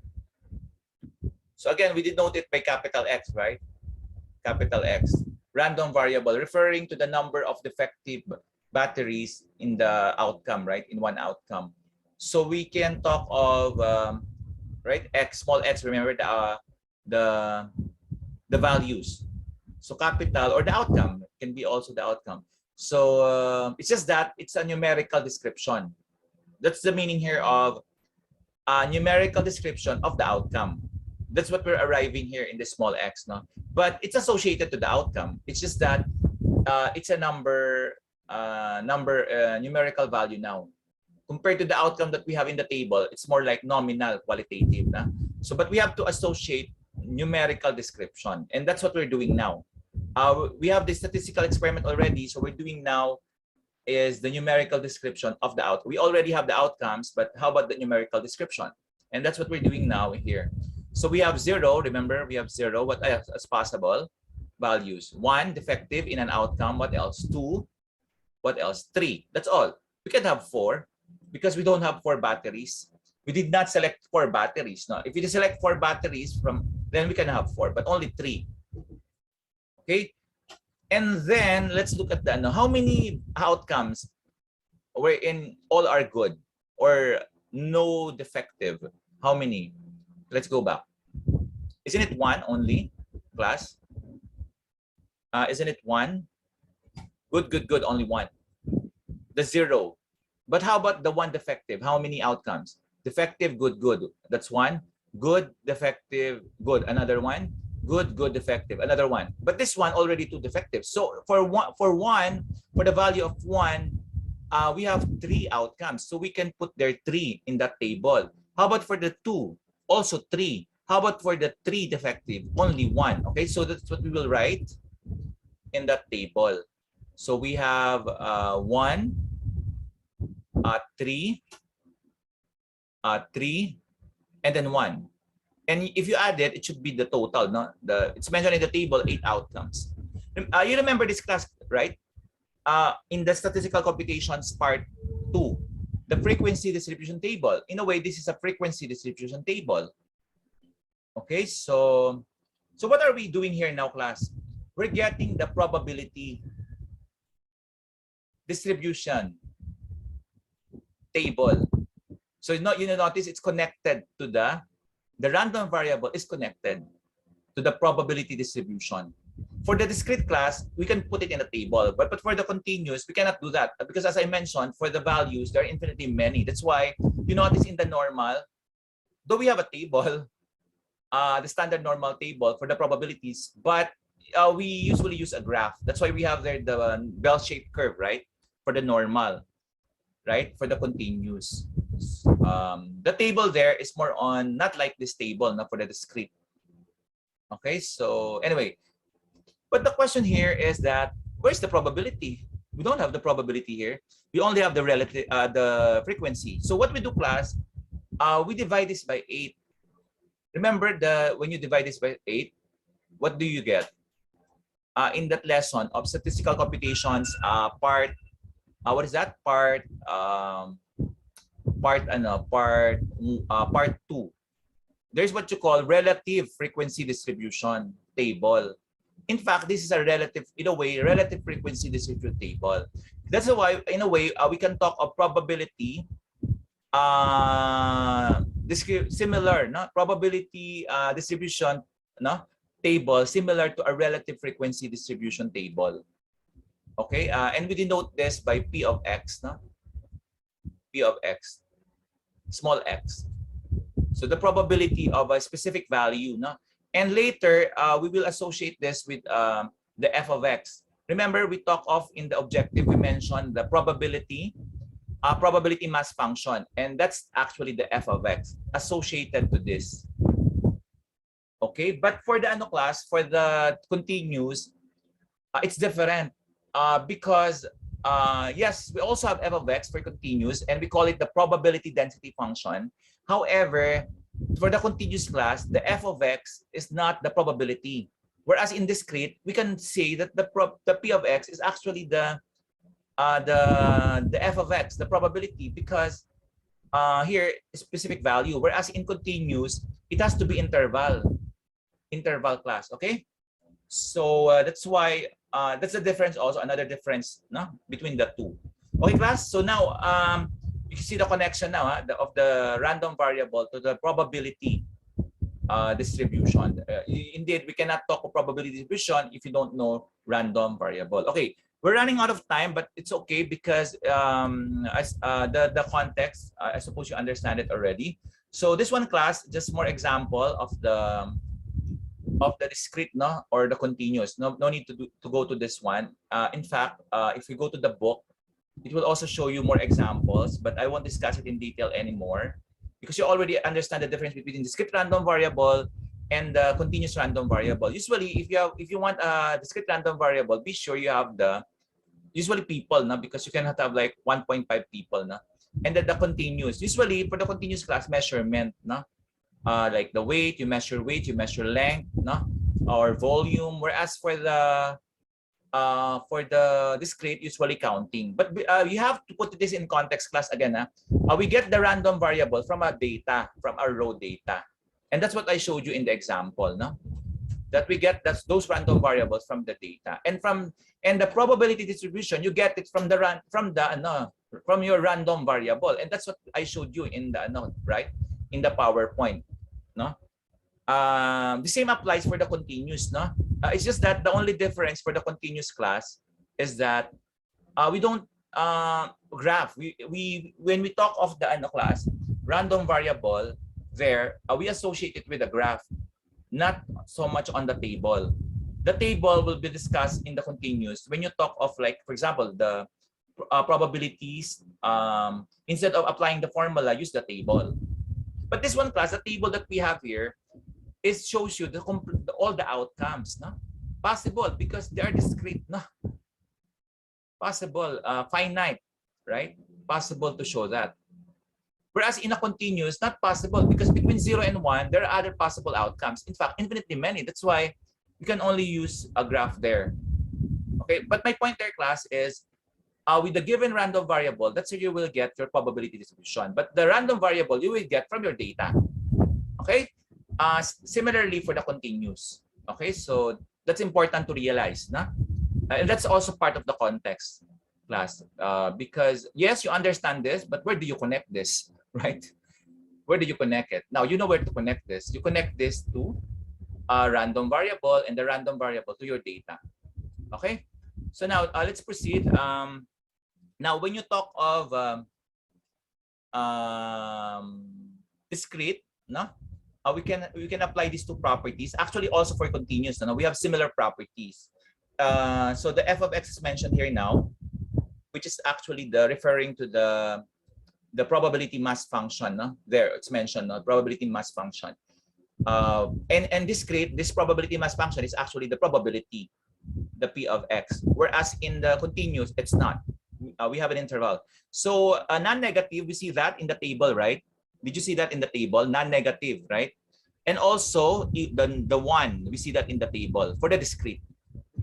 So again, we denote it by capital X, right? Capital X, random variable, referring to the number of defective batteries in the outcome, right? In one outcome. So we can talk of right, X, small x. Remember the values. So capital or the outcome can be also the outcome. So it's just that it's a numerical description. That's the meaning here of a numerical description of the outcome. That's what we're arriving here in the small x, no? But it's associated to the outcome. It's just that it's a numerical value now. Compared to the outcome that we have in the table, it's more like nominal, qualitative. Na? So, but we have to associate numerical description, and that's what we're doing now. We have the statistical experiment already, so we're doing now is the numerical description of the outcome. We already have the outcomes, but how about the numerical description? And that's what we're doing now here. So we have 0, remember, we have 0, what else as possible values? 1, defective in an outcome, what else? 2, what else? 3, that's all. We can have 4, because we don't have 4 batteries. We did not select 4 batteries. No, if you select 4 batteries then we can have 4, but only 3. Okay, and then let's look at the how many outcomes wherein all are good or no defective. How many? Let's go back. Isn't it 1 only, class? Isn't it 1? Good, only 1. The 0. But how about the 1 defective? How many outcomes? Defective, good. That's 1. Good, defective, good. Another 1. Good, defective. Another 1. But this one already 2 defective. So for the value of 1, we have 3 outcomes. So we can put there 3 in that table. How about for the 2? Also 3. How about for the 3 defective? Only 1. Okay, so that's what we will write in that table. So we have 1, 3, 3, and then 1. And if you add it, it should be the total. No, it's mentioned in the table 8 outcomes. You remember this class, right? In the statistical computations part 2, the frequency distribution table. In a way, this is a frequency distribution table. Okay, so what are we doing here now, class? We're getting the probability distribution table. So you notice it's connected to the random variable is connected to the probability distribution. For the discrete class, we can put it in a table, but for the continuous, we cannot do that because, as I mentioned, for the values, there are infinitely many. That's why you notice in the normal, though we have a table, the standard normal table for the probabilities, but we usually use a graph. That's why we have there the bell-shaped curve, right? For the normal, right? For the continuous. The table there is more on, not like this table, not for the discrete. Okay, so anyway, but the question here is that where's the probability? We don't have the probability here. We only have the relative, the frequency. So what we do, class, we divide this by 8. Remember when you divide this by 8, what do you get? In that lesson of statistical computations, part, what is that? Part 2. There's what you call relative frequency distribution table. In fact, this is a relative frequency distribution table. That's why, in a way, we can talk of probability similar, no? Probability distribution, no? Table similar to a relative frequency distribution table. Okay, and we denote this by P of X, no? P of X, small x. So the probability of a specific value, no? And later, we will associate this with the f of x. Remember, we talk of in the objective, we mentioned the probability mass function, and that's actually the f of x associated to this. Okay, but for the class, for the continuous, it's different because yes, we also have f of x for continuous, and we call it the probability density function. However, for the continuous class, the f of x is not the probability. Whereas in discrete, we can say that the p of x is actually the f of x, the probability, because here specific value. Whereas in continuous, it has to be interval class. Okay, so that's why that's the difference. Also, another difference, no, between the two. Okay, class. So now you can see the connection now of the random variable to the probability distribution. Indeed, we cannot talk of probability distribution if you don't know random variable. Okay, we're running out of time, but it's okay because as the context, I suppose you understand it already. So this one class, just more example of the discrete, no, or the continuous. No need to go to this one. In fact, if we go to the book, it will also show you more examples, but I won't discuss it in detail anymore because you already understand the difference between discrete random variable and the continuous random variable. Usually, if you want a discrete random variable, be sure you have the usually people, no, because you cannot have like 1.5 people, no, and then the continuous. Usually for the continuous class, measurement, no, like the weight, you measure length, no, or volume. Whereas for the discrete, usually counting. But you have to put this in context, class, again. We get the random variable from our data, from our raw data. And that's what I showed you in the example, no? That we get those random variables from the data. And the probability distribution, you get it from your random variable. And that's what I showed you in the right? In the PowerPoint, no? The same applies for the continuous, no? It's just that the only difference for the continuous class is that we don't graph. When we talk of the class, random variable, there we associate it with a graph, not so much on the table. The table will be discussed in the continuous when you talk of, like, for example, the probabilities. Instead of applying the formula, use the table. But this one class, the table that we have here, it shows you all the outcomes, no? Possible because they are discrete, no? Possible, finite, right? Possible to show that. Whereas in a continuous, not possible because between 0 and 1, there are other possible outcomes. In fact, infinitely many. That's why you can only use a graph there. Okay, but my point there, class, is with the given random variable, that's where you will get your probability distribution. But the random variable you will get from your data. Okay? Similarly for the continuous. Okay, so that's important to realize, nah? And that's also part of the context, class, because yes, you understand this, but where do you connect this, right? Where do you connect it? Now you know where to connect this. You connect this to a random variable and the random variable to your data. Okay, so now let's proceed. Now when you talk of discrete, no? We can apply these two properties. Actually, also for continuous, no? We have similar properties. So the f of x is mentioned here now, which is actually referring to the probability mass function. No? There it's mentioned, no? Probability mass function. And this probability mass function is actually the probability, the p of x. Whereas in the continuous, it's not. We have an interval. So non-negative, we see that in the table, right? Did you see that in the table? Non-negative, right? And also the one, we see that in the table for the discrete.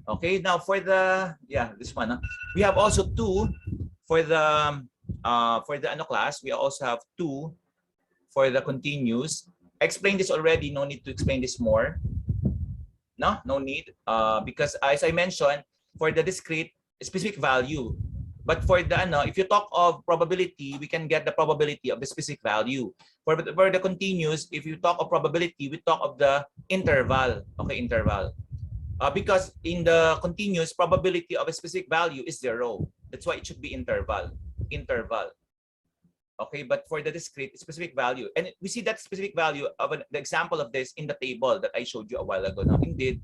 Okay, now for the this one, we have also 2 for the class. We also have 2 for the continuous. I explained this already. No need to explain this more. No need. Because as I mentioned, for the discrete, specific value. But for the if you talk of probability, we can get the probability of the specific value. For the continuous, if you talk of probability, we talk of the interval. Okay, interval. Because in the continuous, probability of a specific value is 0. That's why it should be interval. Okay, but for the discrete, specific value. And we see that specific value of the example of this in the table that I showed you a while ago. Now, indeed,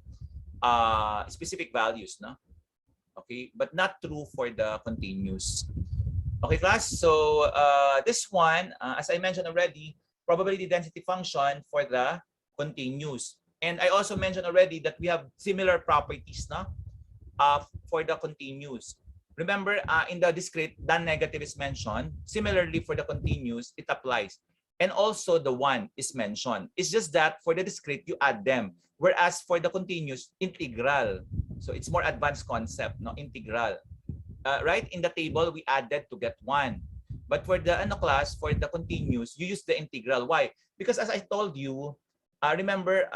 specific values, no? Okay, but not true for the continuous. Okay, class. So this one, as I mentioned already, probability density function for the continuous. And I also mentioned already that we have similar properties, no? For the continuous. Remember, in the discrete, the negative is mentioned. Similarly, for the continuous, it applies. And also the one is mentioned. It's just that for the discrete, you add them. Whereas for the continuous, integral. So it's more advanced concept, no? Integral. Right? In the table, we added to get one. But for the class, for the continuous, you use the integral. Why? Because as I told you, remember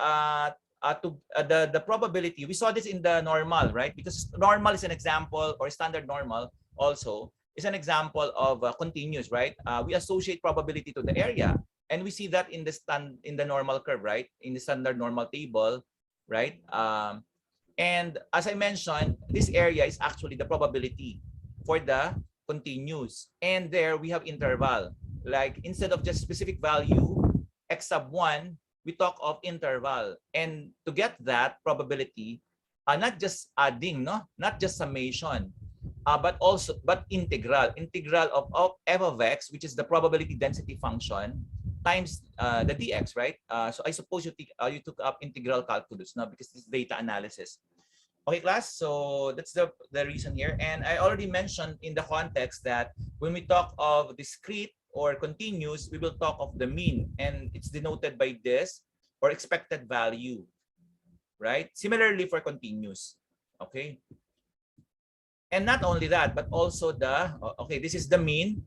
the probability, we saw this in the normal, right? Because normal is an example, or standard normal also is an example of continuous, right? We associate probability to the area, and we see that in the normal curve, right? In the standard normal table, right? And as I mentioned, this area is actually the probability for the continuous. And there we have interval. Like instead of just specific value, x sub 1, we talk of interval. And to get that probability, not just adding, no, not just summation, but integral. Integral of f of x, which is the probability density function, times the dx, right? So I suppose you took up integral calculus, no, because this is data analysis. Okay, class, so that's the reason here. And I already mentioned in the context that when we talk of discrete or continuous, we will talk of the mean, and it's denoted by this, or expected value, right? Similarly for continuous, okay? And not only that, but also the, okay, this is the mean.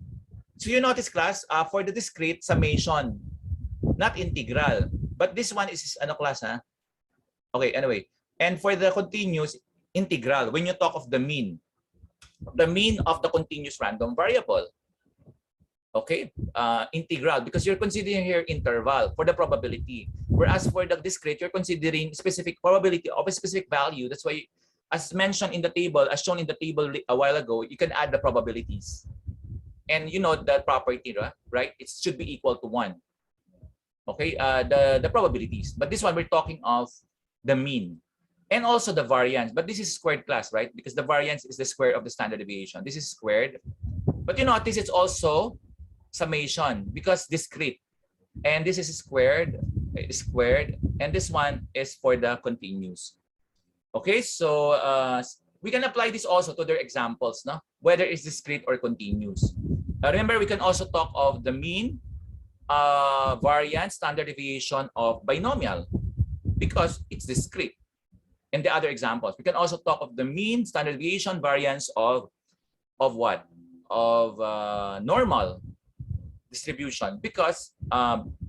So you notice, class, for the discrete, summation, not integral. But this one is, ano, class, ha? Okay, anyway. And for the continuous, integral, when you talk of the mean of the continuous random variable. Okay, integral, because you're considering here interval for the probability. Whereas for the discrete, you're considering specific probability of a specific value. That's why, as mentioned in the table, as shown in the table a while ago, you can add the probabilities. And you know that property, right? It should be equal to 1. Okay, the probabilities. But this one, we're talking of the mean. And also the variance. But this is squared, class, right? Because the variance is the square of the standard deviation. This is squared. But you notice it's also summation because discrete. And this is squared, and this one is for the continuous. Okay, so we can apply this also to their examples, no? Whether it's discrete or continuous. Remember, we can also talk of the mean, variance, standard deviation of binomial because it's discrete. In the other examples, we can also talk of the mean, standard deviation, variance of what? Of normal distribution because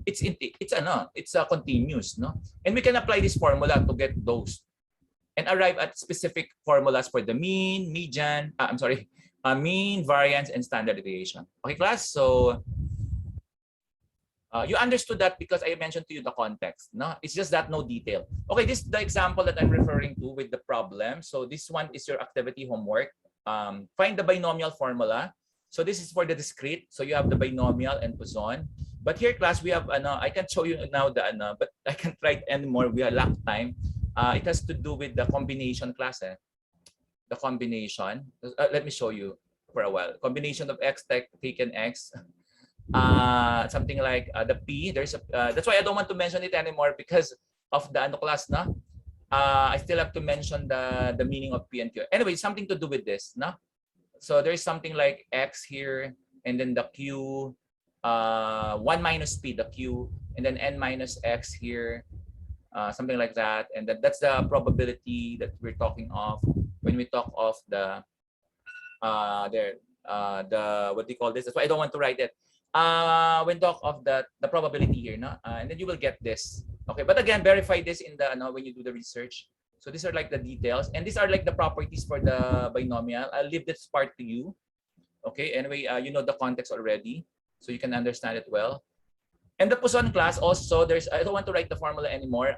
it's a continuous, no? And we can apply this formula to get those and arrive at specific formulas for the mean, median, mean, variance, and standard deviation. Okay, class? So you understood that because I mentioned to you the context, no? It's just that no detail. Okay, this is the example that I'm referring to with the problem. So this one is your activity homework. Find the binomial formula. So this is for the discrete. So you have the binomial and Poisson. But here, class, we have, I can show you now but I can't write anymore. We lack time. It has to do with the combination, class. The combination. Let me show you for a while. Combination of x taken x. Something like the p. There's that's why I don't want to mention it anymore because of the class, na. I still have to mention the meaning of p and q. Anyway, something to do with this, na. So there's something like x here, and then the q, 1 minus p, the q, and then n minus x here, something like that. And that's the probability that we're talking of when we talk of the what do you call this? That's why I don't want to write it. When talk of the probability here, no? And then you will get this. Okay, but again, verify this in the when you do the research. So these are like the details, and these are like the properties for the binomial. I'll leave this part to you. Okay, anyway, you know the context already, so you can understand it well. And the Poisson class also, I don't want to write the formula anymore.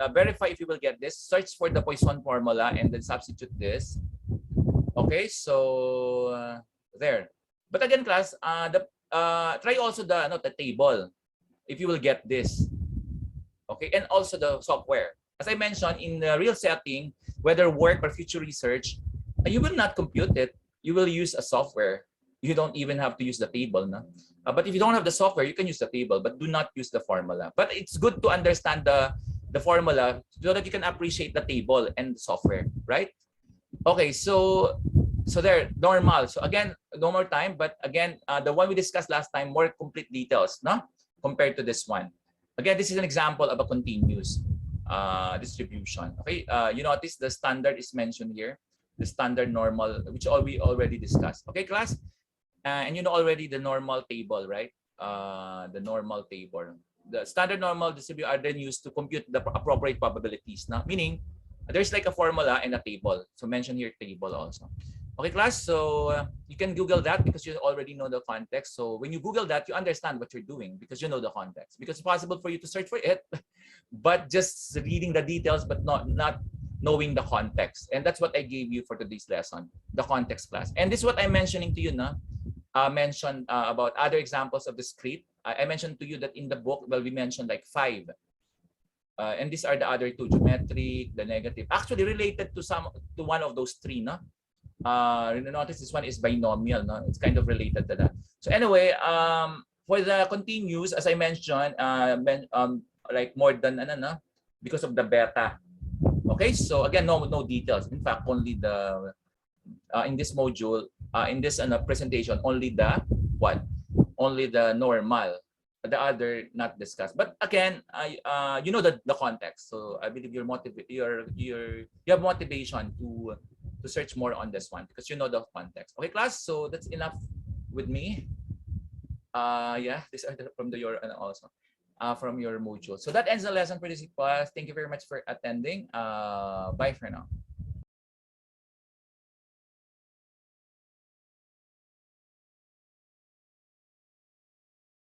Verify if you will get this. Search for the Poisson formula and then substitute this. Okay, so there. But again, class, try also the table if you will get this. Okay, and also the software. As I mentioned, in the real setting, whether work or future research, you will not compute it. You will use a software. You don't even have to use the table. No? But if you don't have the software, you can use the table, but do not use the formula. But it's good to understand the formula so that you can appreciate the table and the software, right? Okay, so So there, normal. So again, no more time, but again, the one we discussed last time, more complete details, no? Compared to this one. Again, this is an example of a continuous distribution. Okay, you notice the standard is mentioned here, the standard normal, which we already discussed. Okay, class, and you know already the normal table, right? The normal table. The standard normal distribution are then used to compute the appropriate probabilities. Now, meaning there's like a formula and a table. So mention here table also. Okay, class. So you can Google that because you already know the context. So when you Google that, you understand what you're doing because you know the context. Because it's possible for you to search for it, but just reading the details, but not knowing the context. And that's what I gave you for today's lesson, the context class. And this is what I'm mentioning to you now. Mentioned about other examples of the script. I mentioned to you that in the book, well, we mentioned like 5. And these are the other 2, geometric, the negative. Actually related to one of those 3, no? Notice this one is binomial, no? It's kind of related to that. So anyway, for the continuous, as I mentioned, like more than no? Because of the beta. Okay, so again, no details. In fact, only the in this module, in this presentation, only the what? Only the normal. The other not discussed. But again, you know the context. So I believe you have motivation to search more on this one because you know the context. Okay, class. So that's enough with me. Yeah, these are from your also from your module. So that ends the lesson for this class. Thank you very much for attending. Bye for now.